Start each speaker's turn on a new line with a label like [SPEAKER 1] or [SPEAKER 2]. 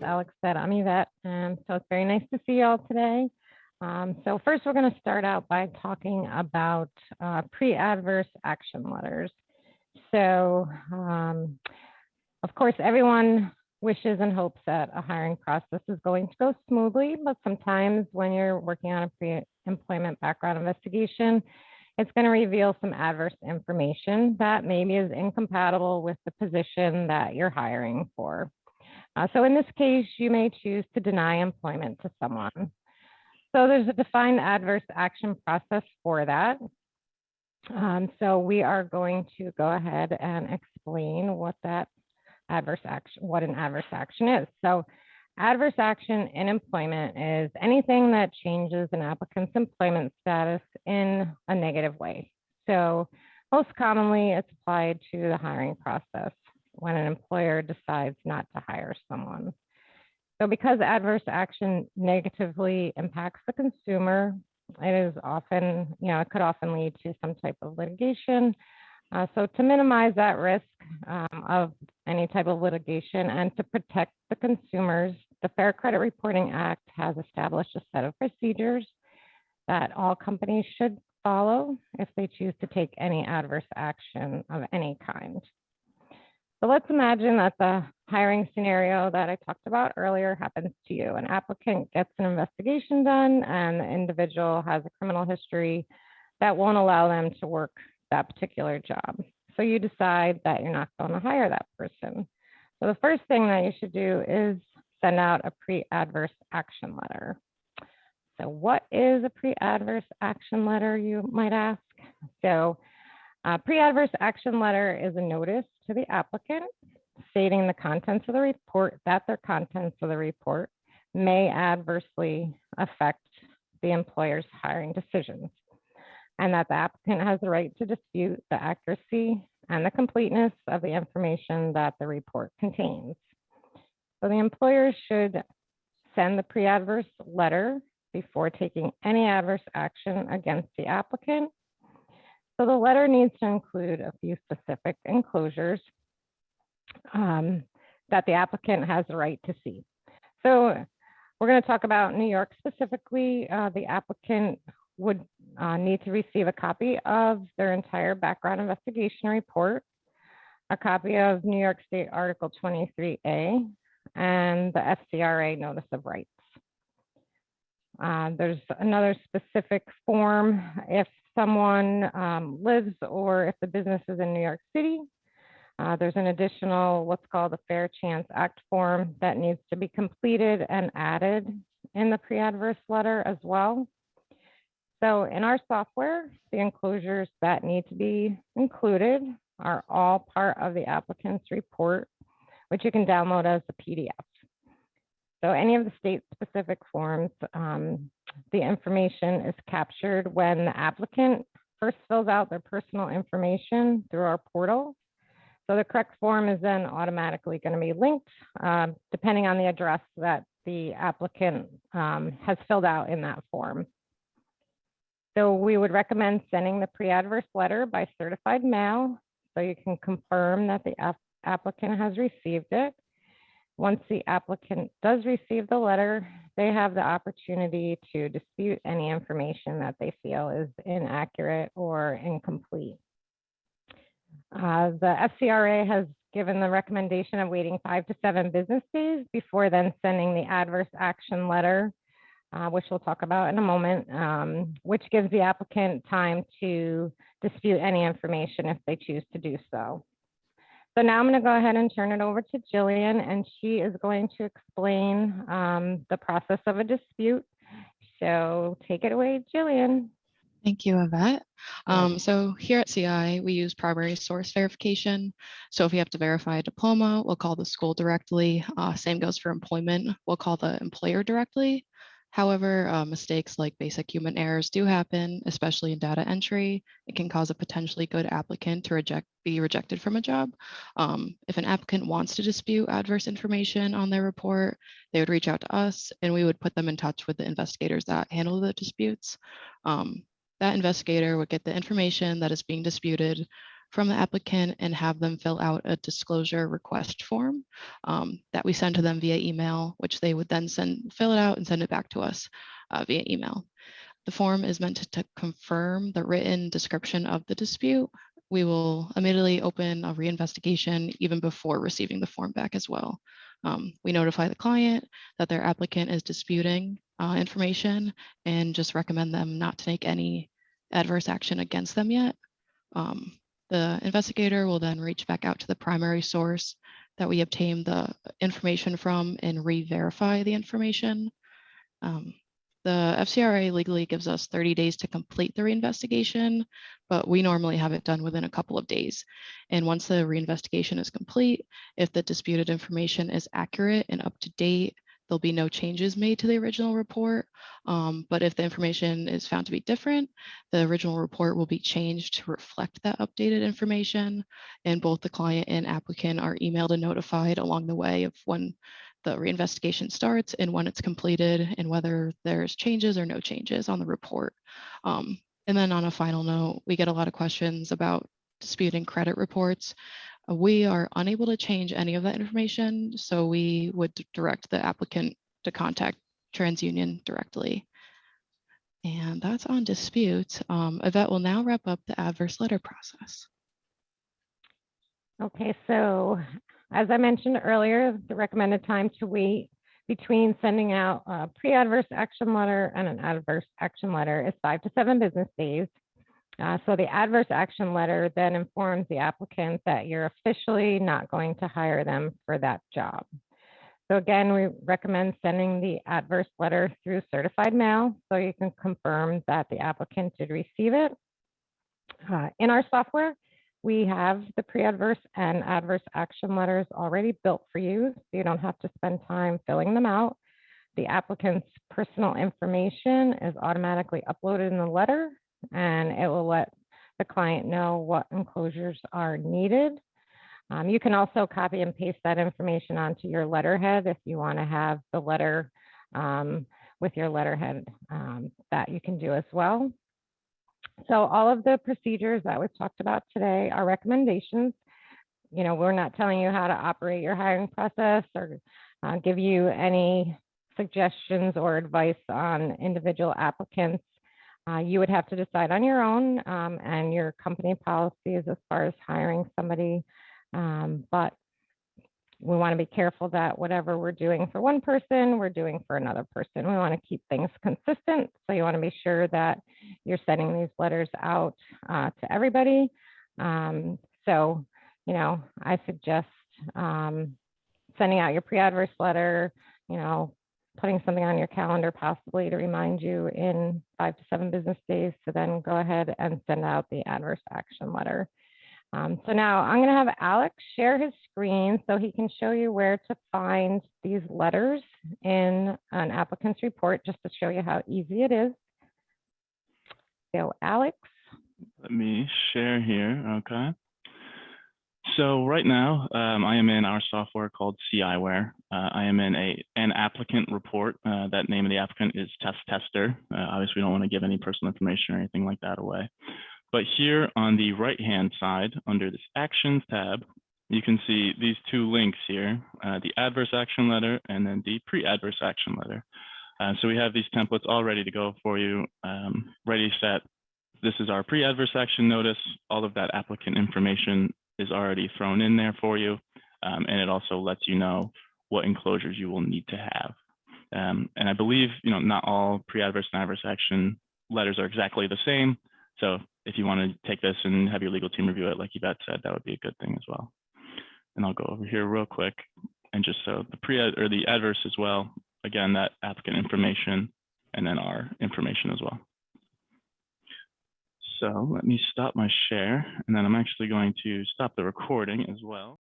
[SPEAKER 1] Alex said, I'm Yvette, and so it's very nice to see you all today. So first, we're going to start out by talking about pre-adverse action letters. So, of course, everyone wishes and hopes that a hiring process is going to go smoothly, but sometimes when you're working on a pre-employment background investigation, it's going to reveal some adverse information that maybe is incompatible with the position that you're hiring for. So in this case, you may choose to deny employment to someone. So there's a defined adverse action process for that. So we are going to go ahead and explain what an adverse action is. So adverse action in employment is anything that changes an applicant's employment status in a negative way. So most commonly, it's applied to the hiring process when an employer decides not to hire someone. So because adverse action negatively impacts the consumer, it is often, it could often lead to some type of litigation. So to minimize that risk of any type of litigation and to protect the consumers, the Fair Credit Reporting Act has established a set of procedures that all companies should follow if they choose to take any adverse action of any kind. So let's imagine that the hiring scenario that I talked about earlier happens to you. An applicant gets an investigation done and the individual has a criminal history that won't allow them to work that particular job. So you decide that you're not going to hire that person. So the first thing that you should do is send out a pre-adverse action letter. So what is a pre-adverse action letter, you might ask? So a pre-adverse action letter is a notice to the applicant stating the contents of the report, that their contents of the report may adversely affect the employer's hiring decisions, and that the applicant has the right to dispute the accuracy and the completeness of the information that the report contains. So the employer should send the pre-adverse letter before taking any adverse action against the applicant. So the letter needs to include a few specific enclosures that the applicant has the right to see. So we're going to talk about New York specifically. The applicant would need to receive a copy of their entire background investigation report, a copy of New York State Article 23A, and the FCRA Notice of Rights. There's another specific form if someone lives or if the business is in New York City. There's an additional what's called the Fair Chance Act form that needs to be completed and added in the pre-adverse letter as well. So in our software, the enclosures that need to be included are all part of the applicant's report, which you can download as a PDF. So any of the state-specific forms, the information is captured when the applicant first fills out their personal information through our portal. So the correct form is then automatically going to be linked depending on the address that the applicant has filled out in that form. So we would recommend sending the pre-adverse letter by certified mail so you can confirm that the applicant has received it. Once the applicant does receive the letter, they have the opportunity to dispute any information that they feel is inaccurate or incomplete. The FCRA has given the recommendation of waiting 5 to 7 business days before then sending the adverse action letter, which we'll talk about in a moment, which gives the applicant time to dispute any information if they choose to do so. So now I'm going to go ahead and turn it over to Jillian, and she is going to explain the process of a dispute. So take it away, Jillian.
[SPEAKER 2] Thank you, Yvette. So here at CI, we use primary source verification. So if we have to verify a diploma, we'll call the school directly. Same goes for employment. We'll call the employer directly. However, mistakes like basic human errors do happen, especially in data entry. It can cause a potentially good applicant to be rejected from a job. If an applicant wants to dispute adverse information on their report, they would reach out to us and we would put them in touch with the investigators that handle the disputes. That investigator would get the information that is being disputed, from the applicant and have them fill out a disclosure request form that we send to them via email, which they would then fill it out and send it back to us via email. The form is meant to confirm the written description of the dispute. We will immediately open a reinvestigation even before receiving the form back as well. We notify the client that their applicant is disputing information and just recommend them not to take any adverse action against them yet. The investigator will then reach back out to the primary source that we obtained the information from and re-verify the information. The FCRA legally gives us 30 days to complete the reinvestigation, but we normally have it done within a couple of days. And once the reinvestigation is complete, if the disputed information is accurate and up to date, there'll be no changes made to the original report. But if the information is found to be different, the original report will be changed to reflect that updated information. And both the client and applicant are emailed and notified along the way of when the reinvestigation starts and when it's completed and whether there's changes or no changes on the report. And then on a final note, we get a lot of questions about disputing credit reports. We are unable to change any of that information, so we would direct the applicant to contact TransUnion directly. And that's on disputes. Yvette will now wrap up the adverse letter process.
[SPEAKER 1] Okay, so as I mentioned earlier, the recommended time to wait between sending out a pre-adverse action letter and an adverse action letter is 5 to 7 business days. So the adverse action letter then informs the applicant that you're officially not going to hire them for that job. So again, we recommend sending the adverse letter through certified mail so you can confirm that the applicant did receive it. In our software, we have the pre-adverse and adverse action letters already built for you, so you don't have to spend time filling them out. The applicant's personal information is automatically uploaded in the letter, and it will let the client know what enclosures are needed. You can also copy and paste that information onto your letterhead if you want to have the letter with your letterhead, that you can do as well. So all of the procedures that we've talked about today are recommendations. You know, we're not telling you how to operate your hiring process or give you any suggestions or advice on individual applicants. You would have to decide on your own and your company policies as far as hiring somebody. But we want to be careful that whatever we're doing for one person, we're doing for another person. We want to keep things consistent. So you want to be sure that you're sending these letters out to everybody. So, you know, I suggest sending out your pre-adverse letter, you know, putting something on your calendar possibly to remind you in 5 to 7 business days to then go ahead and send out the adverse action letter. So now I'm going to have Alex share his screen so he can show you where to find these letters in an applicant's report, just to show you how easy it is. So Alex.
[SPEAKER 3] Let me share here. Okay. So right now, I am in our software called CIware. I am in an applicant report. That name of the applicant is Test Tester. Obviously, we don't want to give any personal information or anything like that away. But here on the right-hand side, under this Actions tab, you can see these 2 links here, the adverse action letter and then the pre-adverse action letter. So we have these templates all ready to go for you, ready, set. This is our pre-adverse action notice. All of that applicant information is already thrown in there for you. And it also lets you know what enclosures you will need to have. And I believe, you know, not all pre-adverse and adverse action letters are exactly the same. So if you want to take this and have your legal team review it, like Yvette said, that would be a good thing as well. And I'll go over here real quick and just so the adverse as well. Again, that applicant information and then our information as well. So let me stop my share, and then I'm actually going to stop the recording as well.